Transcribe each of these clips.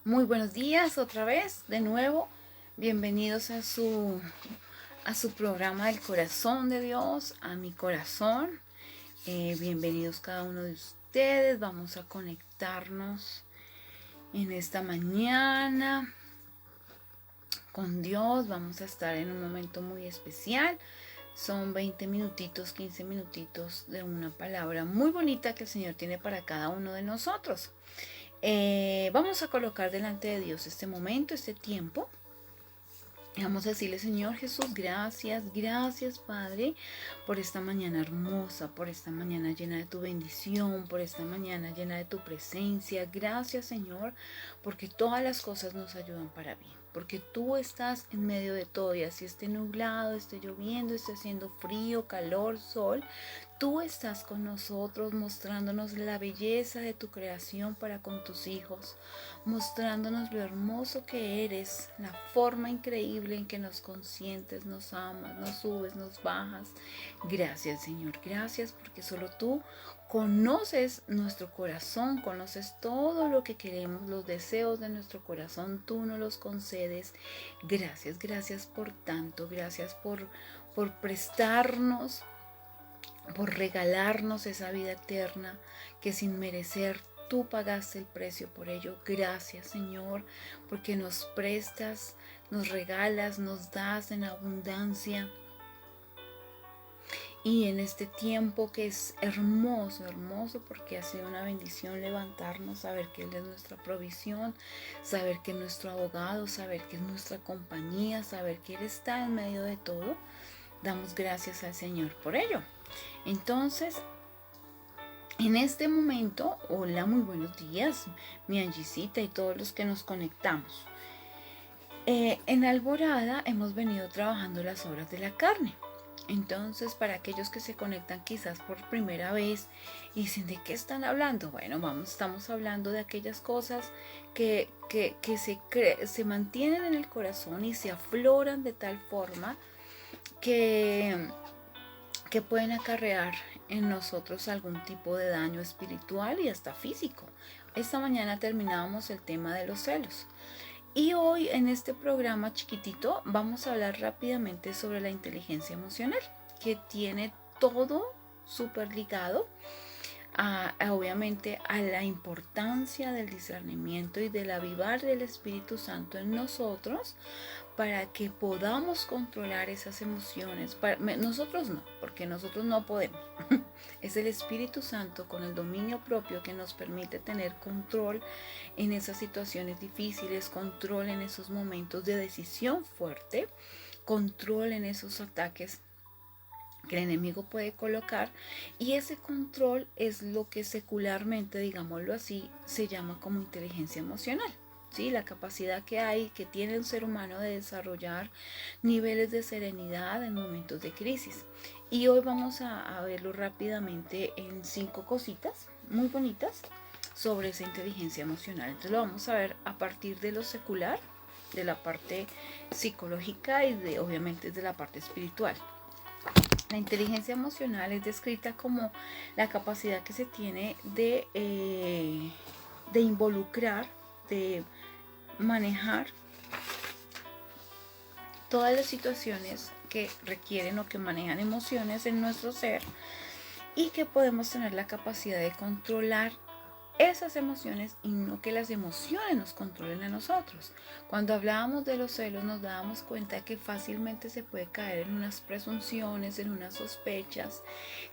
Muy buenos días otra vez, de nuevo. Bienvenidos a su programa del corazón de Dios, a mi corazón. Bienvenidos cada uno de ustedes. Vamos a conectarnos en esta mañana con Dios. Vamos a estar en un momento muy especial. Son 20 minutitos, 15 minutitos de una palabra muy bonita que el Señor tiene para cada uno de nosotros. Vamos a colocar delante de Dios este momento, este tiempo. Vamos a decirle, Señor Jesús, gracias, gracias Padre, por esta mañana hermosa, por esta mañana llena de tu bendición, por esta mañana llena de tu presencia. Gracias Señor, porque todas las cosas nos ayudan para bien, porque tú estás en medio de todo, y así esté nublado, esté lloviendo, esté haciendo frío, calor, sol. Tú estás con nosotros mostrándonos la belleza de tu creación para con tus hijos, mostrándonos lo hermoso que eres, la forma increíble en que nos consientes, nos amas, nos subes, nos bajas. Gracias Señor, gracias porque solo tú conoces nuestro corazón, conoces todo lo que queremos, los deseos de nuestro corazón, tú nos los concedes. Gracias, gracias por tanto, gracias por prestarnos, por regalarnos esa vida eterna que sin merecer tú pagaste el precio por ello. Gracias Señor, porque nos prestas, nos regalas, nos das en abundancia. Y en este tiempo que es hermoso, hermoso, porque ha sido una bendición levantarnos, saber que Él es nuestra provisión, saber que es nuestro abogado, saber que es nuestra compañía, saber que Él está en medio de todo. Damos gracias al Señor por ello. Entonces, en este momento, hola, muy buenos días, mi Angisita y todos los que nos conectamos. En Alborada hemos venido trabajando las obras de la carne. Entonces, para aquellos que se conectan quizás por primera vez y dicen, ¿de qué están hablando? Bueno, estamos hablando de aquellas cosas que se mantienen en el corazón y se afloran de tal forma que pueden acarrear en nosotros algún tipo de daño espiritual y hasta físico. Esta mañana terminábamos el tema de los celos. Y hoy en este programa chiquitito vamos a hablar rápidamente sobre la inteligencia emocional, que tiene todo súper ligado obviamente a la importancia del discernimiento y del avivar del Espíritu Santo en nosotros para que podamos controlar esas emociones. Nosotros no, porque nosotros no podemos. Es el Espíritu Santo con el dominio propio que nos permite tener control en esas situaciones difíciles, control en esos momentos de decisión fuerte, control en esos ataques que el enemigo puede colocar, y ese control es lo que secularmente, digámoslo así, se llama como inteligencia emocional. ¿Sí? La capacidad que tiene un ser humano de desarrollar niveles de serenidad en momentos de crisis. Y hoy vamos a verlo rápidamente en 5 cositas muy bonitas sobre esa inteligencia emocional. Entonces lo vamos a ver a partir de lo secular, de la parte psicológica y obviamente de la parte espiritual. La inteligencia emocional es descrita como la capacidad que se tiene de involucrar, de manejar todas las situaciones que requieren o que manejan emociones en nuestro ser, y que podemos tener la capacidad de controlar esas emociones y no que las emociones nos controlen a nosotros. Cuando hablábamos de los celos nos dábamos cuenta que fácilmente se puede caer en unas presunciones, en unas sospechas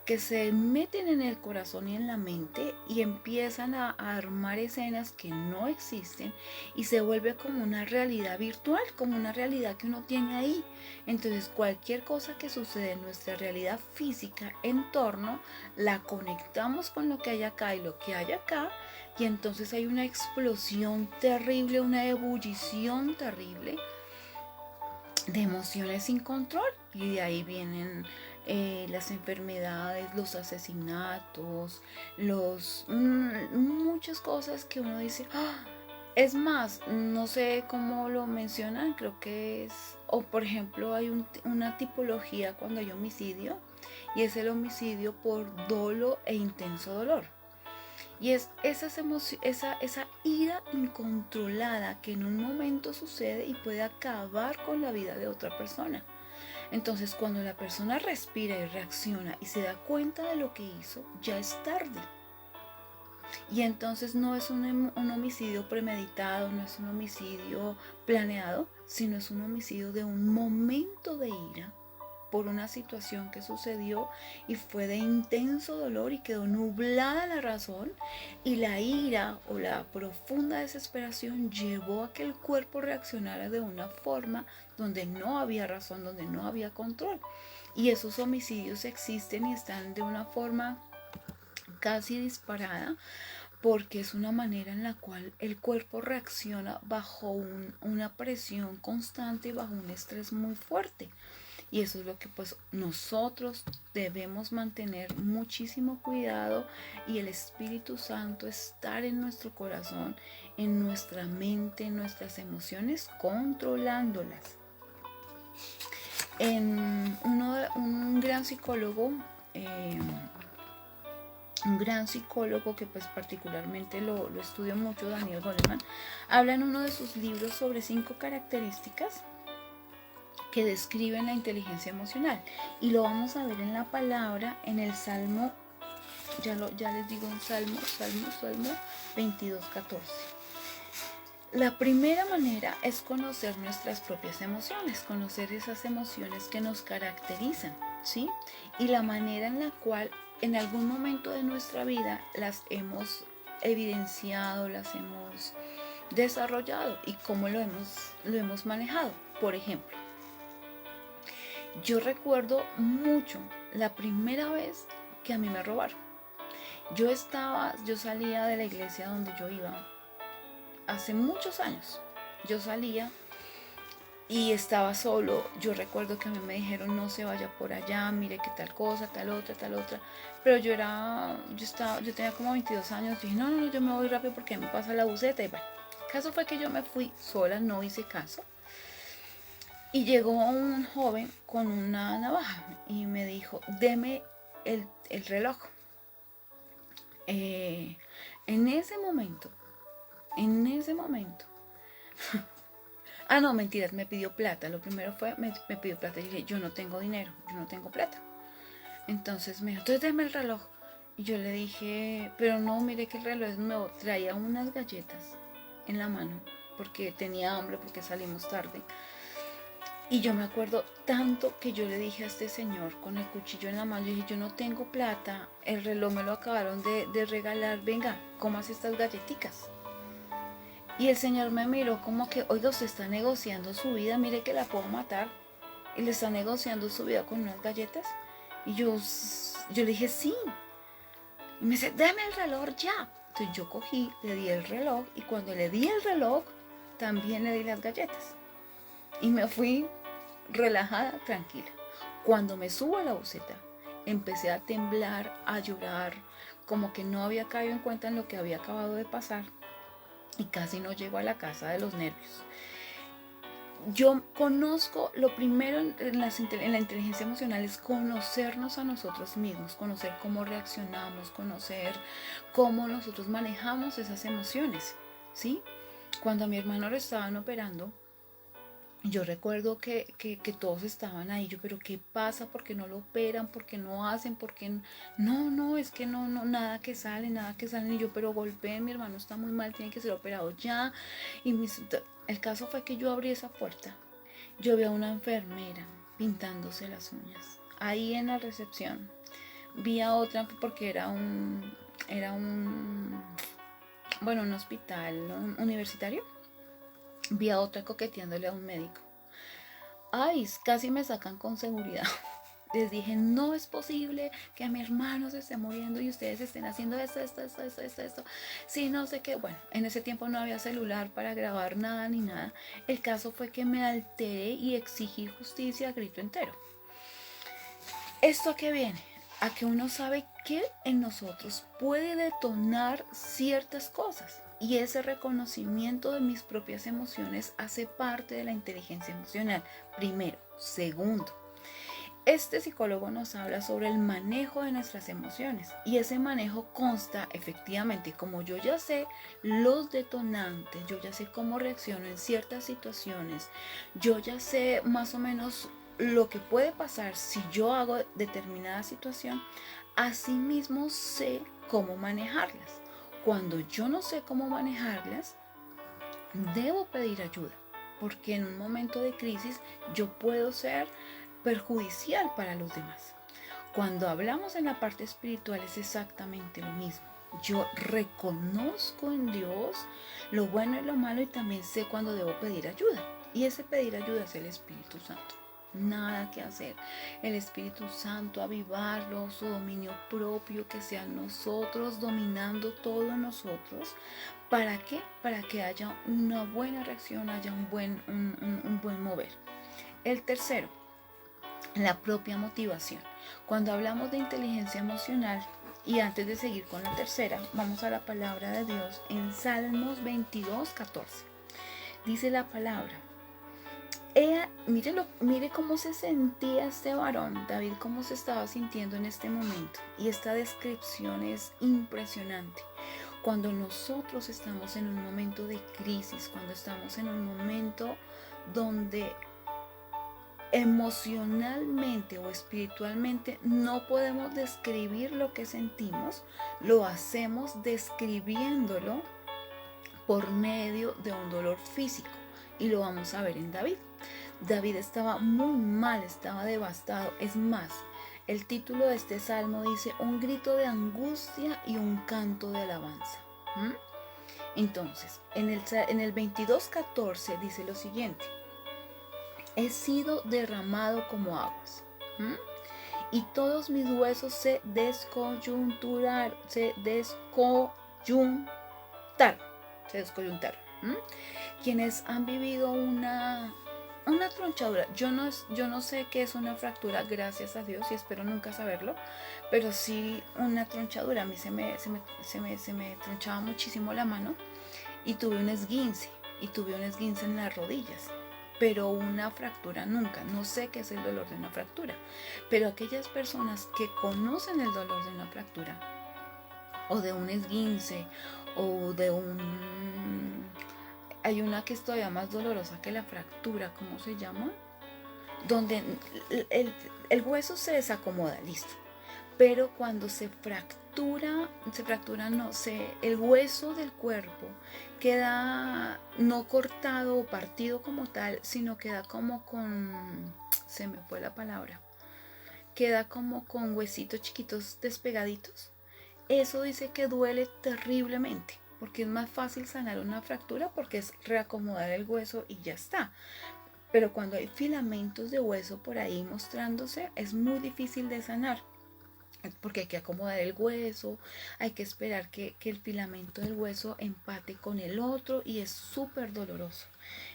que se meten en el corazón y en la mente y empiezan a armar escenas que no existen, y se vuelve como una realidad virtual, como una realidad que uno tiene ahí. Entonces cualquier cosa que sucede en nuestra realidad física, entorno, la conectamos con lo que hay acá y lo que hay acá, y entonces hay una explosión terrible, una ebullición terrible de emociones sin control, y de ahí vienen las enfermedades, los asesinatos, muchas cosas que uno dice, ¡ah! Es más, no sé cómo lo mencionan, creo que es, o por ejemplo hay una tipología cuando hay homicidio, y es el homicidio por dolo e intenso dolor. Y es esa ira incontrolada que en un momento sucede y puede acabar con la vida de otra persona. Entonces, cuando la persona respira y reacciona y se da cuenta de lo que hizo, ya es tarde. Y entonces no es un homicidio premeditado, no es un homicidio planeado, sino es un homicidio de un momento de ira por una situación que sucedió y fue de intenso dolor y quedó nublada la razón, y la ira o la profunda desesperación llevó a que el cuerpo reaccionara de una forma donde no había razón, donde no había control. Y esos homicidios existen y están de una forma casi disparada, porque es una manera en la cual el cuerpo reacciona bajo una presión constante y bajo un estrés muy fuerte. Y eso es lo que pues nosotros debemos mantener muchísimo cuidado, y el Espíritu Santo estar en nuestro corazón, en nuestra mente, en nuestras emociones, controlándolas. Un gran psicólogo, que pues particularmente lo estudio mucho, Daniel Goleman, habla en uno de sus libros sobre 5 características que describen la inteligencia emocional, y lo vamos a ver en la palabra en el Salmo, ya les digo, en Salmo 22:14. La primera manera es conocer nuestras propias emociones, conocer esas emociones que nos caracterizan, ¿sí? Y la manera en la cual en algún momento de nuestra vida las hemos evidenciado, las hemos desarrollado y cómo lo hemos manejado. Por ejemplo, yo recuerdo mucho la primera vez que a mí me robaron. Yo salía de la iglesia donde yo iba hace muchos años. Yo salía y estaba solo. Yo recuerdo que a mí me dijeron: no se vaya por allá, mire que tal cosa, tal otra. Pero yo tenía como 22 años. Dije: no, yo me voy rápido porque me pasa la buceta. Y bueno, el caso fue que yo me fui sola, no hice caso. Y llegó un joven con una navaja y me dijo: deme el reloj. En ese momento, no, mentiras, me pidió plata. Lo primero fue, me pidió plata. Y dije: yo no tengo dinero, yo no tengo plata. Entonces me dijo: entonces déme el reloj. Y yo le dije: pero no, mire que el reloj es nuevo. Traía unas galletas en la mano porque tenía hambre, porque salimos tarde. Y yo me acuerdo tanto que yo le dije a este señor con el cuchillo en la mano, yo dije: yo no tengo plata, el reloj me lo acabaron de regalar, venga, cómase estas galletitas. Y el señor me miró como que: oiga, usted está negociando su vida, mire que la puedo matar, y le está negociando su vida con unas galletas. Y yo le dije: sí. Y me dice: dame el reloj ya. Entonces yo cogí, le di el reloj, y cuando le di el reloj, también le di las galletas. Y me fui relajada, tranquila. Cuando me subo a la buseta, empecé a temblar, a llorar, como que no había caído en cuenta en lo que había acabado de pasar, y casi no llego a la casa de los nervios. Yo conozco, lo primero en la inteligencia emocional es conocernos a nosotros mismos, conocer cómo reaccionamos, conocer cómo nosotros manejamos esas emociones, ¿sí? Cuando a mi hermano lo estaban operando, yo recuerdo que todos estaban ahí. Yo: pero ¿qué pasa? ¿Por qué no lo operan? ¿Por qué no hacen? ¿Por qué no? Es que no, nada que sale. Y yo: pero golpeen, mi hermano está muy mal, tiene que ser operado ya. Y el caso fue que yo abrí esa puerta. Yo vi a una enfermera pintándose las uñas ahí en la recepción. Vi a otra, porque era un hospital universitario. Vi a otra coqueteándole a un médico. Ay, casi me sacan con seguridad. Les dije: no es posible que mi hermano se esté muriendo y ustedes estén haciendo esto. Sí, no sé qué. Bueno, en ese tiempo no había celular para grabar nada ni nada. El caso fue que me alteré y exigí justicia a grito entero. ¿Esto a qué viene? A que uno sabe que en nosotros puede detonar ciertas cosas. Y ese reconocimiento de mis propias emociones hace parte de la inteligencia emocional. Primero. Segundo, Este psicólogo nos habla sobre el manejo de nuestras emociones y ese manejo consta efectivamente, como yo ya sé los detonantes, yo ya sé cómo reacciono en ciertas situaciones, yo ya sé más o menos lo que puede pasar si yo hago determinada situación, asimismo sé cómo manejarlas. Cuando yo no sé cómo manejarlas, debo pedir ayuda, porque en un momento de crisis yo puedo ser perjudicial para los demás. Cuando hablamos en la parte espiritual es exactamente lo mismo. Yo reconozco en Dios lo bueno y lo malo y también sé cuando debo pedir ayuda. Y ese pedir ayuda es el Espíritu Santo. Nada que hacer. El Espíritu Santo, avivarlo, su dominio propio, que sea nosotros dominando todo nosotros. ¿Para qué? Para que haya una buena reacción, haya un buen mover. El tercero, la propia motivación. Cuando hablamos de inteligencia emocional, y antes de seguir con la tercera, vamos a la palabra de Dios en Salmos 22:14. Dice la palabra, mire cómo se sentía este varón, David, cómo se estaba sintiendo en este momento. Y esta descripción es impresionante. Cuando nosotros estamos en un momento de crisis, cuando estamos en un momento donde emocionalmente o espiritualmente no podemos describir lo que sentimos, lo hacemos describiéndolo por medio de un dolor físico. Y lo vamos a ver en David. David estaba muy mal, estaba devastado. Es más, el título de este salmo dice un grito de angustia y un canto de alabanza. Entonces, en el 22:14 dice lo siguiente: he sido derramado como aguas, y todos mis huesos se descoyuntaron. Quienes han vivido una tronchadura, yo no sé qué es una fractura, gracias a Dios, y espero nunca saberlo, pero sí una tronchadura. A mí se me tronchaba muchísimo la mano y tuve un esguince en las rodillas, pero una fractura nunca. No sé qué es el dolor de una fractura, pero aquellas personas que conocen el dolor de una fractura o de un esguince o de hay una que es todavía más dolorosa que la fractura, ¿cómo se llama? Donde el hueso se desacomoda, listo. Pero cuando el hueso del cuerpo queda no cortado o partido como tal, sino queda como se me fue la palabra, queda como con huesitos chiquitos despegaditos. Eso dice que duele terriblemente, porque es más fácil sanar una fractura porque es reacomodar el hueso y ya está. Pero cuando hay filamentos de hueso por ahí mostrándose, es muy difícil de sanar, porque hay que acomodar el hueso, hay que esperar que el filamento del hueso empate con el otro y es súper doloroso.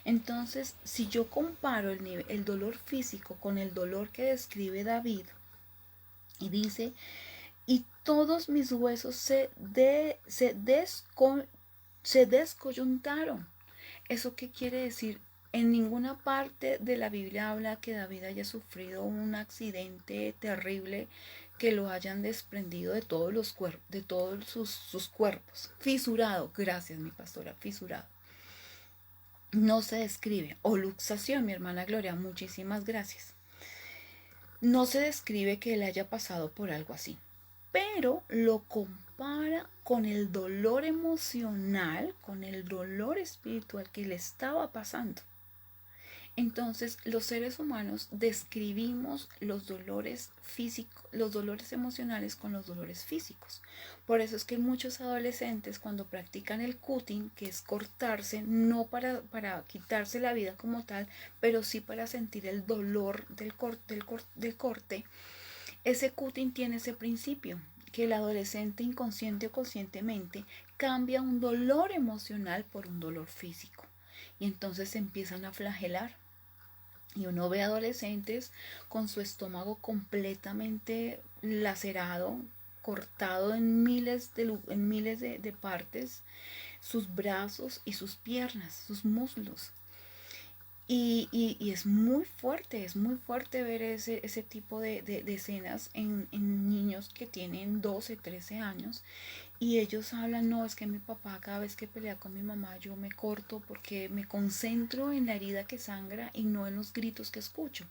Entonces, si yo comparo el dolor físico con el dolor que describe David, y dice, y todos mis huesos se descoyuntaron. ¿Eso qué quiere decir? En ninguna parte de la Biblia habla que David haya sufrido un accidente terrible que lo hayan desprendido de todos los cuerpos, de todos sus cuerpos. Fisurado, gracias mi pastora, fisurado. No se describe. O luxación, mi hermana Gloria, muchísimas gracias. No se describe que él haya pasado por algo así, pero lo compara con el dolor emocional, con el dolor espiritual que le estaba pasando. Entonces, los seres humanos describimos los dolores físicos, los dolores emocionales con los dolores físicos. Por eso es que muchos adolescentes, cuando practican el cutting, que es cortarse, no para quitarse la vida como tal, pero sí para sentir el dolor del corte, ese cutting tiene ese principio, que el adolescente inconsciente o conscientemente cambia un dolor emocional por un dolor físico. Y entonces se empiezan a flagelar. Y uno ve adolescentes con su estómago completamente lacerado, cortado en miles de partes, sus brazos y sus piernas, sus muslos. Y es muy fuerte ver ese tipo de escenas en niños que tienen 12 13 años y ellos hablan, no, es que mi papá cada vez que pelea con mi mamá yo me corto porque me concentro en la herida que sangra y no en los gritos que escucho.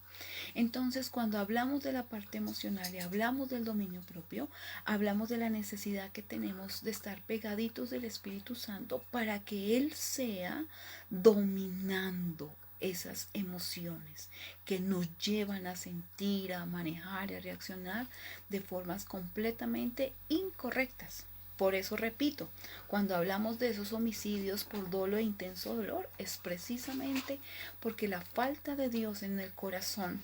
Entonces, cuando hablamos de la parte emocional y hablamos del dominio propio, hablamos de la necesidad que tenemos de estar pegaditos del Espíritu Santo para que Él sea dominando esas emociones que nos llevan a sentir, a manejar, a reaccionar de formas completamente incorrectas. Por eso repito, cuando hablamos de esos homicidios por dolo e intenso dolor, es precisamente porque la falta de Dios en el corazón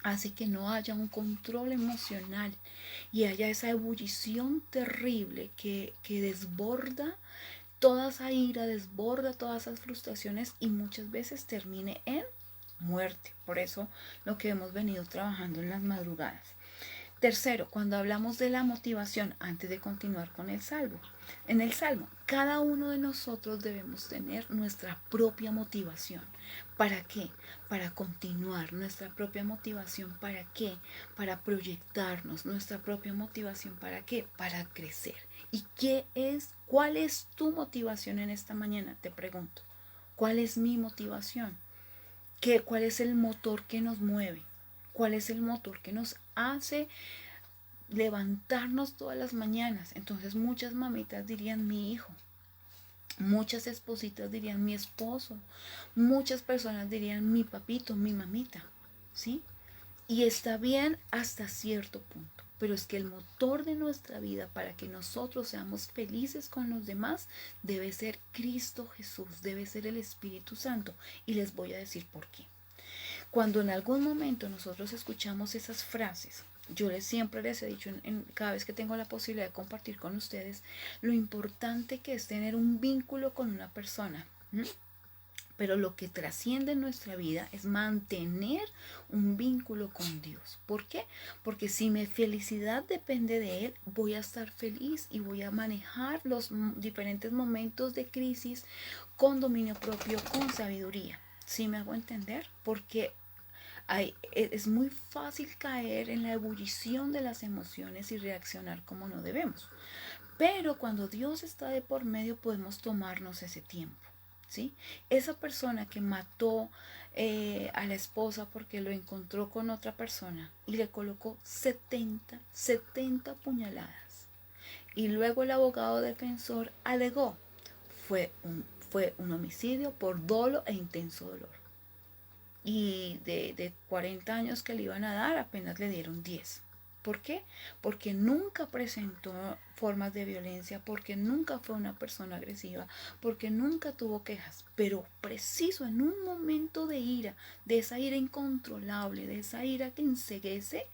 hace que no haya un control emocional y haya esa ebullición terrible que desborda toda esa ira, desborda todas esas frustraciones y muchas veces termine en muerte. Por eso lo que hemos venido trabajando en las madrugadas. Tercero, cuando hablamos de la motivación, antes de continuar con el salmo, en el salmo, cada uno de nosotros debemos tener nuestra propia motivación. ¿Para qué? Para continuar. Nuestra propia motivación, ¿para qué? Para proyectarnos. Nuestra propia motivación, ¿para qué? Para crecer. ¿Y cuál es tu motivación en esta mañana? Te pregunto. ¿Cuál es mi motivación? ¿Cuál es el motor que nos mueve? ¿Cuál es el motor que nos hace levantarnos todas las mañanas? Entonces muchas mamitas dirían mi hijo, muchas espositas dirían mi esposo, muchas personas dirían mi papito, mi mamita, ¿sí? Y está bien hasta cierto punto, pero es que el motor de nuestra vida para que nosotros seamos felices con los demás debe ser Cristo Jesús, debe ser el Espíritu Santo. Y les voy a decir por qué. Cuando en algún momento nosotros escuchamos esas frases, yo siempre les he dicho cada vez que tengo la posibilidad de compartir con ustedes lo importante que es tener un vínculo con una persona. Pero lo que trasciende en nuestra vida es mantener un vínculo con Dios. ¿Por qué? Porque si mi felicidad depende de Él, voy a estar feliz y voy a manejar los diferentes momentos de crisis con dominio propio, con sabiduría. ¿Sí me hago entender? Porque es muy fácil caer en la ebullición de las emociones y reaccionar como no debemos. Pero cuando Dios está de por medio podemos tomarnos ese tiempo. ¿Sí? Esa persona que mató a la esposa porque lo encontró con otra persona y le colocó 70 puñaladas. Y luego el abogado defensor alegó, fue un homicidio por dolo e intenso dolor. Y de 40 años que le iban a dar, apenas le dieron 10. ¿Por qué? Porque nunca presentó formas de violencia, porque nunca fue una persona agresiva, porque nunca tuvo quejas. Pero preciso en un momento de ira, de esa ira incontrolable, de esa ira que enceguece,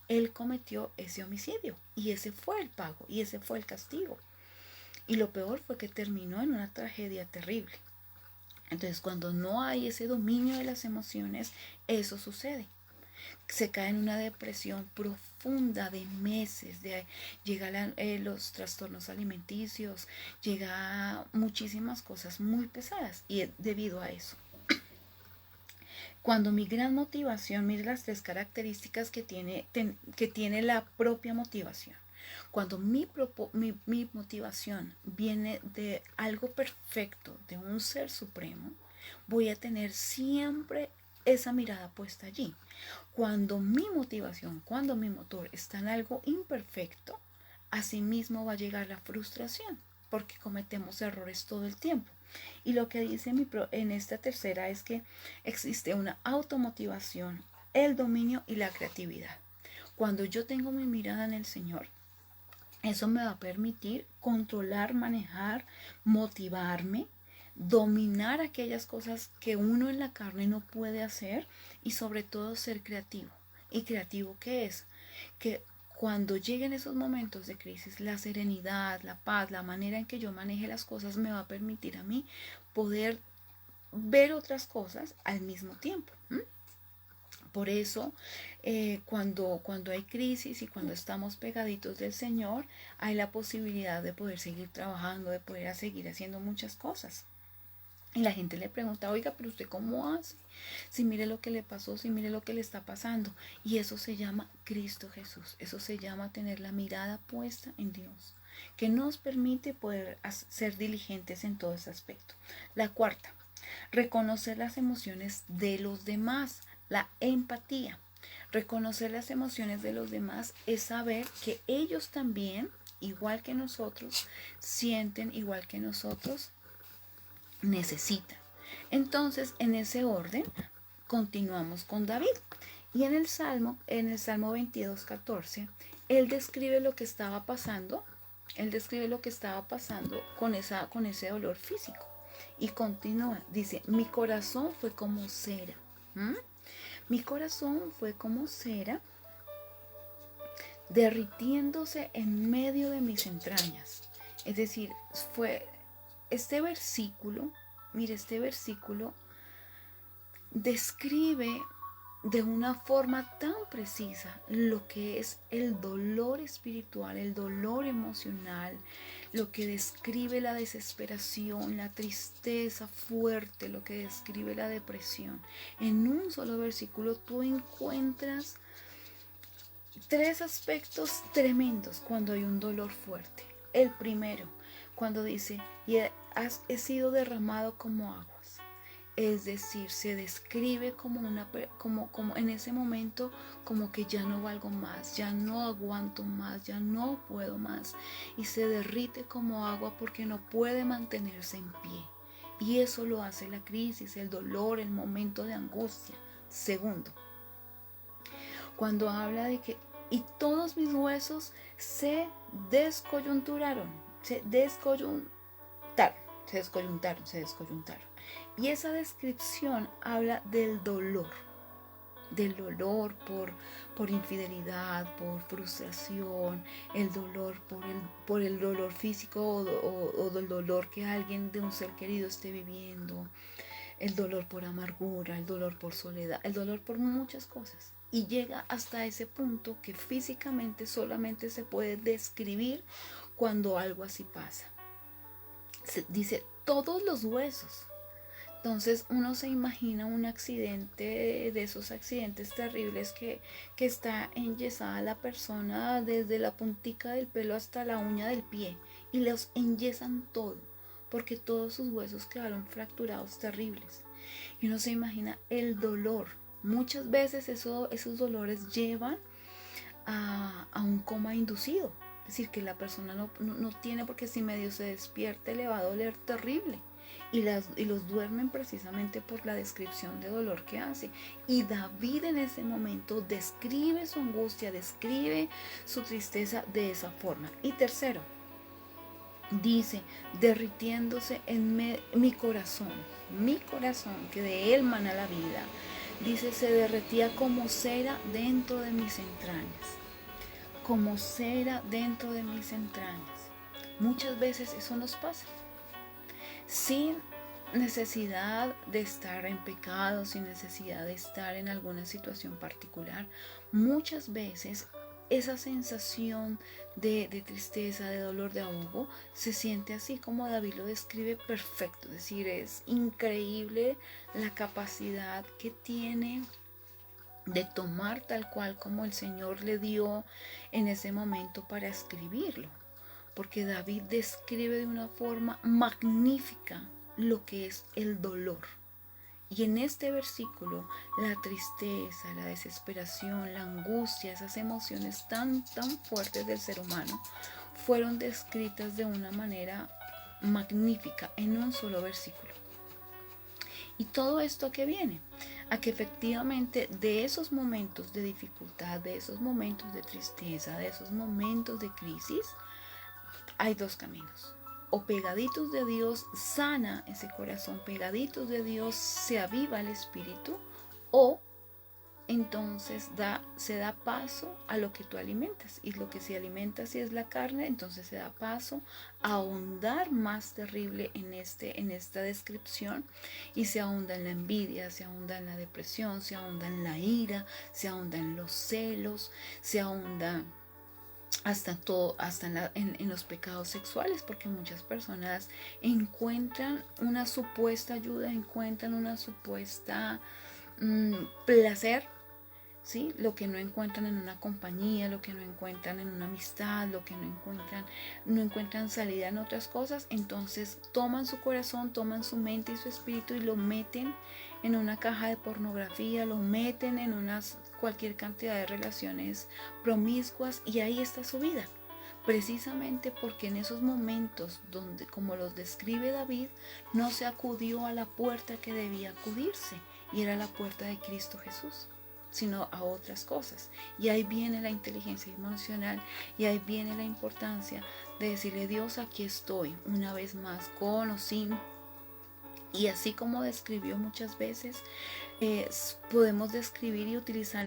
él cometió ese homicidio. Y ese fue el pago, y ese fue el castigo. Y lo peor fue que terminó en una tragedia terrible. Entonces, cuando no hay ese dominio de las emociones, eso sucede. Se cae en una depresión profunda de meses, llegan los trastornos alimenticios, llega muchísimas cosas muy pesadas y debido a eso. Cuando mi gran motivación, mire las 3 características que tiene la propia motivación. Cuando mi motivación viene de algo perfecto, de un ser supremo, voy a tener siempre esa mirada puesta allí. Cuando mi motivación, cuando mi motor está en algo imperfecto, asimismo va a llegar la frustración, porque cometemos errores todo el tiempo. Y lo que dice en esta tercera es que existe una automotivación, el dominio y la creatividad. Cuando yo tengo mi mirada en el Señor, eso me va a permitir controlar, manejar, motivarme, dominar aquellas cosas que uno en la carne no puede hacer y sobre todo ser creativo. ¿Y creativo qué es? Que cuando lleguen esos momentos de crisis, la serenidad, la paz, la manera en que yo maneje las cosas me va a permitir a mí poder ver otras cosas al mismo tiempo. Por eso, cuando hay crisis y cuando estamos pegaditos del Señor, hay la posibilidad de poder seguir trabajando, de poder seguir haciendo muchas cosas. Y la gente le pregunta, oiga, pero ¿usted cómo hace? Si mire lo que le pasó, si mire lo que le está pasando. Y eso se llama Cristo Jesús. Eso se llama tener la mirada puesta en Dios, que nos permite poder ser diligentes en todo ese aspecto. La cuarta, reconocer las emociones de los demás, la empatía. Reconocer las emociones de los demás es saber que ellos también, igual que nosotros, sienten igual que nosotros, necesitan. Entonces, en ese orden, continuamos con David. Y en el Salmo 22:14, él describe lo que estaba pasando. Él describe lo que estaba pasando con ese dolor físico. Y continúa, dice, mi corazón fue como cera. Mi corazón fue como cera, derritiéndose en medio de mis entrañas. Es decir, fue este versículo, mire, este versículo describe de una forma tan precisa lo que es el dolor espiritual, el dolor emocional, lo que describe la desesperación, la tristeza fuerte, lo que describe la depresión. En un solo versículo tú encuentras tres aspectos tremendos cuando hay un dolor fuerte. El primero, cuando dice, y he sido derramado como aguas. Es decir, se describe como en ese momento como que ya no valgo más, ya no aguanto más, ya no puedo más. Y se derrite como agua porque no puede mantenerse en pie. Y eso lo hace la crisis, el dolor, el momento de angustia. Segundo, cuando habla de que y todos mis huesos se descoyunturaron, se descoyuntaron. Y esa descripción habla del dolor por infidelidad, por frustración, el dolor por el dolor físico o del dolor que alguien de un ser querido esté viviendo, el dolor por amargura, el dolor por soledad, el dolor por muchas cosas. Y llega hasta ese punto que físicamente solamente se puede describir cuando algo así pasa. Se dice todos los huesos. Entonces uno se imagina un accidente, de esos accidentes terribles que está enyesada la persona desde la puntica del pelo hasta la uña del pie y los enyesan todo porque todos sus huesos quedaron fracturados terribles. Y uno se imagina el dolor. Muchas veces esos dolores llevan a un coma inducido. Es decir, que la persona no tiene, porque si medio se despierte le va a doler terrible. Y los duermen precisamente por la descripción de dolor que hace. Y David en ese momento describe su angustia, describe su tristeza de esa forma. Y tercero, dice, derritiéndose en mi corazón, que de él mana la vida. Dice, se derretía como cera dentro de mis entrañas. Como cera dentro de mis entrañas. Muchas veces eso nos pasa. Sin necesidad de estar en pecado, sin necesidad de estar en alguna situación particular. Muchas veces esa sensación de tristeza, de dolor, de ahogo, se siente así como David lo describe perfecto. Es decir, es increíble la capacidad que tiene de tomar tal cual como el Señor le dio en ese momento para escribirlo. Porque David describe de una forma magnífica lo que es el dolor. Y en este versículo, la tristeza, la desesperación, la angustia, esas emociones tan fuertes del ser humano, fueron descritas de una manera magnífica en un solo versículo. ¿Y todo esto a qué viene? A que efectivamente de esos momentos de dificultad, de esos momentos de tristeza, de esos momentos de crisis, hay dos caminos. O pegaditos de Dios sana ese corazón, pegaditos de Dios se aviva el espíritu, o entonces se da paso a lo que tú alimentas. Y lo que se alimenta si es la carne, entonces se da paso a ahondar más terrible en esta descripción, y se ahonda en la envidia, se ahonda en la depresión, se ahonda en la ira, se ahonda en los celos, se ahonda hasta todo, hasta en los pecados sexuales, porque muchas personas encuentran una supuesta ayuda, encuentran una supuesta placer, ¿sí? Lo que no encuentran en una compañía, lo que no encuentran en una amistad, lo que no encuentran salida en otras cosas. Entonces toman su corazón, toman su mente y su espíritu y lo meten en una caja de pornografía, lo meten en cualquier cantidad de relaciones promiscuas, y ahí está su vida. Precisamente porque en esos momentos donde, como los describe David, no se acudió a la puerta que debía acudirse, y era la puerta de Cristo Jesús, sino a otras cosas. Y ahí viene la inteligencia emocional, y ahí viene la importancia de decirle: Dios, aquí estoy, una vez más, con o sin. Y así como describió muchas veces, podemos describir y utilizar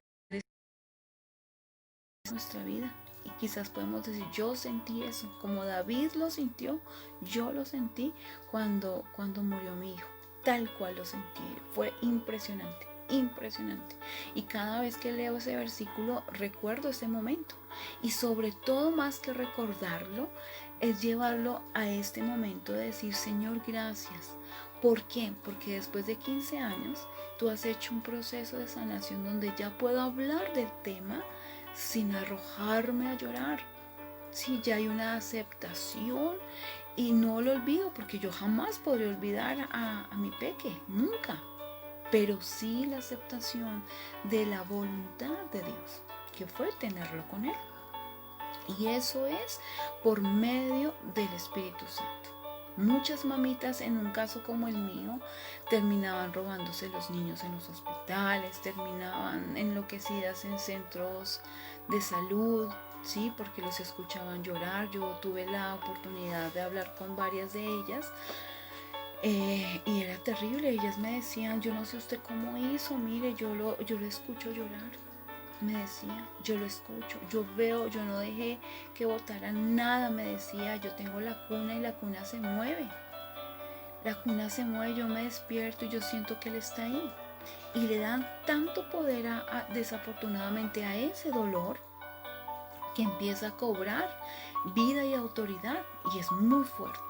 nuestra vida. Y quizás podemos decir: yo sentí eso, como David lo sintió, yo lo sentí cuando murió mi hijo, tal cual lo sentí. Fue impresionante, impresionante. Y cada vez que leo ese versículo recuerdo ese momento, y sobre todo, más que recordarlo, es llevarlo a este momento de decir: Señor, gracias. ¿Por qué? Porque después de 15 años tú has hecho un proceso de sanación donde ya puedo hablar del tema sin arrojarme a llorar. Sí, ya hay una aceptación, y no lo olvido, porque yo jamás podré olvidar a mi peque, nunca. Pero sí la aceptación de la voluntad de Dios, que fue tenerlo con Él. Y eso es por medio del Espíritu Santo. Muchas mamitas, en un caso como el mío, terminaban robándose los niños en los hospitales, terminaban enloquecidas en centros de salud, sí, porque los escuchaban llorar. Yo tuve la oportunidad de hablar con varias de ellas, y era terrible. Ellas me decían: yo no sé usted cómo hizo, mire, yo lo escucho llorar. Me decía: yo lo escucho, yo veo, yo no dejé que botara nada. Me decía: yo tengo la cuna y la cuna se mueve. La cuna se mueve, yo me despierto y yo siento que Él está ahí. Y le dan tanto poder desafortunadamente a ese dolor, que empieza a cobrar vida y autoridad, y es muy fuerte.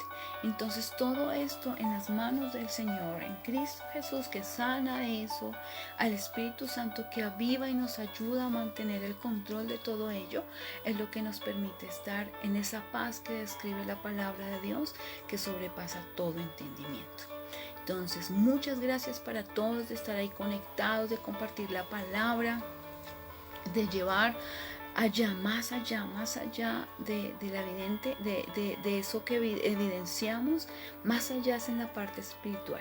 Entonces todo esto en las manos del Señor, en Cristo Jesús, que sana eso, al Espíritu Santo que aviva y nos ayuda a mantener el control de todo ello, es lo que nos permite estar en esa paz que describe la palabra de Dios, que sobrepasa todo entendimiento. Entonces, muchas gracias para todos de estar ahí conectados, de compartir la palabra, de llevar más allá de la evidente, de eso que evidenciamos, más allá es en la parte espiritual.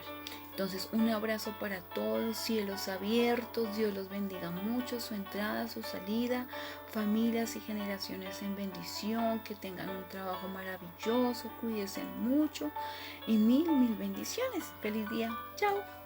Entonces, un abrazo para todos, cielos abiertos, Dios los bendiga mucho, su entrada, su salida, familias y generaciones en bendición, que tengan un trabajo maravilloso, cuídense mucho, y mil bendiciones. Feliz día, chao.